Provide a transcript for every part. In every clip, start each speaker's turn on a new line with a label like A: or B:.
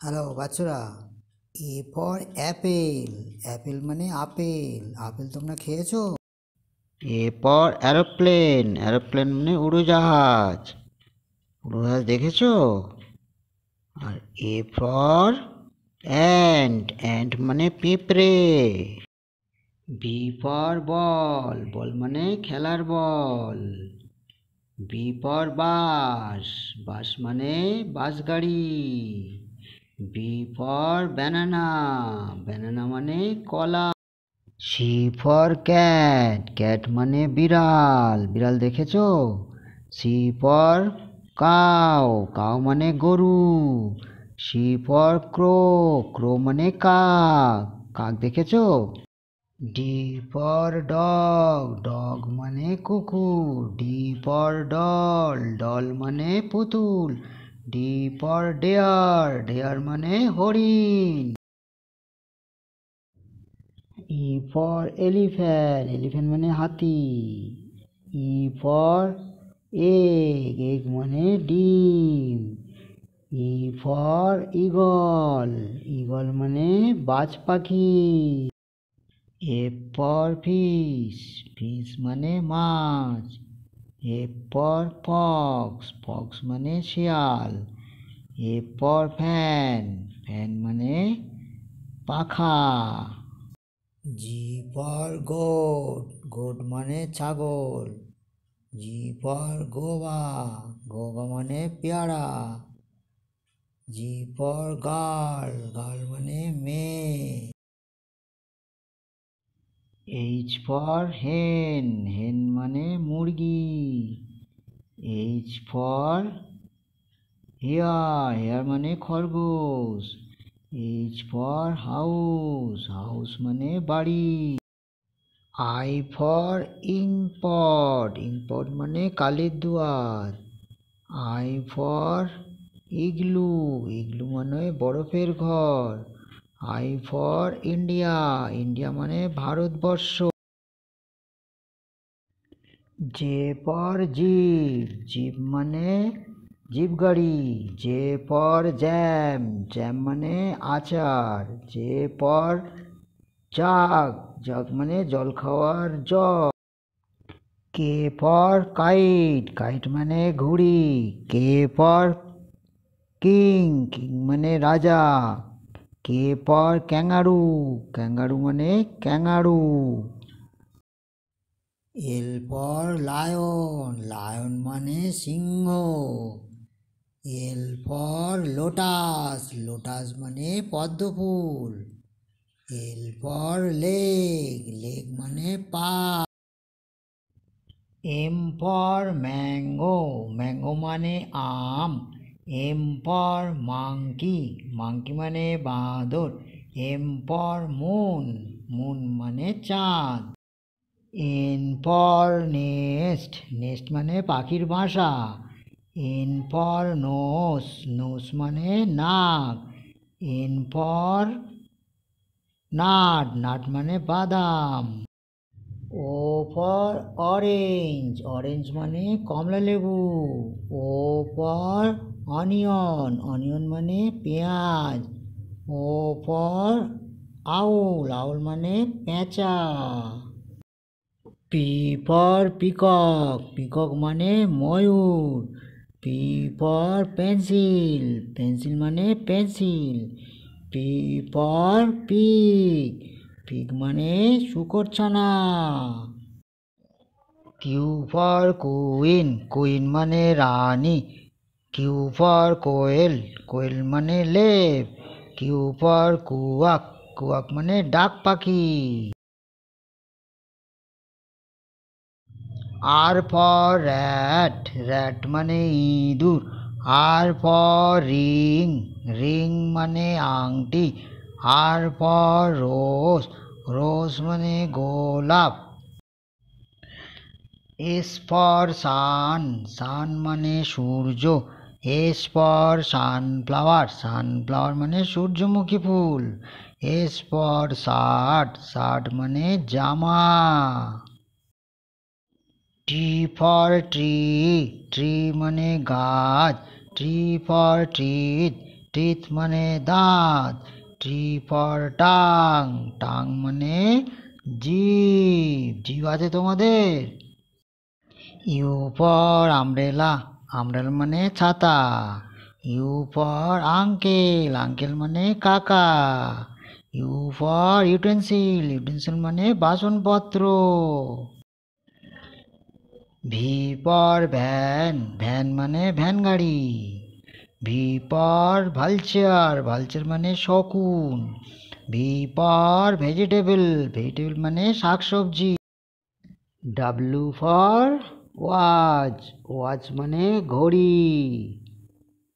A: Hello বাচ্চারা, A for Apple. Apple মানে apple. Apple তোমরা খেয়েছো?
B: এরপর এরোপ্লেন। এরোপ্লেন মানে উড়োজাহাজ। উড়োজাহাজ দেখেছো? আর এ ফর অ্যান্ট। অ্যান্ট মানে পিঁপড়ে। B for ball. বল মানে খেলার বল। বি ফর বাস। বাস মানে বাস গাড়ি। B for banana. ব্যানানা মানে কলা। C for cat. ক্যাট মানে বিড়াল। বিড়াল দেখেছো? C for cow. কাউ মানে গরু। সি ফর ক্রো। ক্রো মানে কাক। কাক দেখেছো? D for dog. ডগ মানে কুকুর। D for doll. ডল মানে পুতুল। D for dare. ডেয়ার মানে হরিণ। E for elephant. এলিফ্যান্ট মানে হাতি। E for egg. এগ মানে ডিম। E for eagle. ঈগল মানে বাজ পাখি। F for fish. ফিশ মানে মাছ। F for fox. ফক্স মানে শিয়াল। F for fan. ফ্যান মানে পাখা।
A: G for goat. গোট মানে ছাগল। G for গোবা। গোবা মানে পেয়ারা। G for girl. গার্ল মানে মেয়ে।
B: এইচ ফর হেন। হেন মানে মুরগি। H for hair. হেয়ার মানে খরগোশ। H for house. হাউস মানে বাড়ি। I for ইঙ্কপট। ইঙ্কপট মানে কালির দুয়ার। I for igloo. ইগলু মানে বরফের ঘর। I for India. ইন্ডিয়া মানে ভারতবর্ষ। J for jeep. জিপ মানে জিপ গাড়ি। J for jam. জ্যাম মানে আচার। J for jug. জাগ মানে জল খাওয়ার jug. K for kite. Kite মানে ঘুড়ি। K for king. কিং মানে রাজা। K for kangaroo. ক্যাঙ্গারু মানে kangaroo.
A: L for lion. Lion মানে সিংহ। L for lotus. লোটাস মানে পদ্মফুল। L for leg. লেগ মানে পা। M for mango. ম্যাঙ্গো মানে আম। M for monkey. মাংকি মানে বাঁদর। M for moon. মুন মানে চাঁদ। N for nest. নেস্ট মানে পাখির বাসা। N for নোস। নোস মানে নাক। N for nut. নাট মানে বাদাম। O for orange. অরেঞ্জ মানে কমলা লেবু। O for onion. অনিয়ন মানে পেঁয়াজ। ও ফর আউল। আউল মানে পেঁচা। P for peacock. পিকক মানে ময়ূর। P for pencil. পেন্সিল মানে pencil. P for pig. Pig মানে শুকর ছানা। Q for queen. কুইন মানে রানী। কিউ ফর কোয়েল। কোয়েল মানে লেপ। Q for কুয়াক। কুয়াক মানে ডাক পাখি। আর ফর র্যাট। র্যাট মানে ইঁদুর। আর ফর রিং। রিং মানে আংটি। আর ফর রোজ। রোজ মানে গোলাপ। S for sun. সান মানে সূর্য। S for sunflower. সানফ্লাওয়ার মানে সূর্যমুখী ফুল। S for shirt. শার্ট মানে জামা। T for tree. ট্রি মানে গাছ। Tree for treat. টিথ মানে দাঁত। টি ফর টাং, টাং মানে জিভ, জিভ আছে তোমাদের? ইউ ফর আমব্রেলা, আমব্রেলা মানে ছাতা। ইউ ফর আঙ্কেল, আঙ্কেল মানে কাকা। ইউ ফর ইউটেন্সিল, ইউটেন্সিল মানে বাসনপত্র। ভি ফর ভ্যান, ভ্যান মানে ভ্যান গাড়ি। ভি ফর ভালচার, ভালচার মানে শকুন। ভি ফর ভেজিটেবল, ভেজিটেবল মানে শাকসবজি।
B: ডাব্লু ফর ওয়াচ, ওয়াচ মানে ঘড়ি।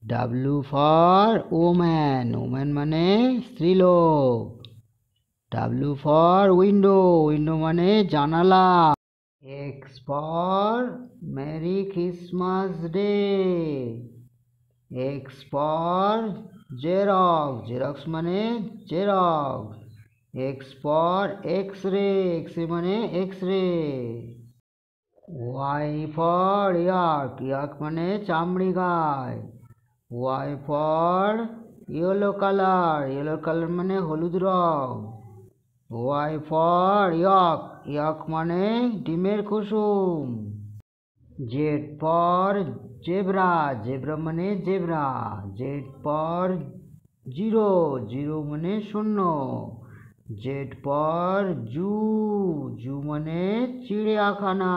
B: ডাব্লু ফর ওম্যান, ওম্যান মানে স্ত্রীলোক। ডাব্লু ফর উইন্ডো, উইন্ডো মানে জানালা। X for merry Christmas day, X for Xerox, Xerox মানে Xerox. X for X ray, X ray মানে X ray. Y for yak, ইয়াক মানে চামড়ি গায়। Y for yellow colour, yellow colour মানে হলুদ রং। ওয়াই ফর ইয়ক, ইয়ক মানে ডিমের কুসুম। জেড ফর জেব্রা, জেব্রা মানে zebra. Z for zero, zero মানে শূন্য। জেড ফর জু, জু মানে চিড়িয়াখানা।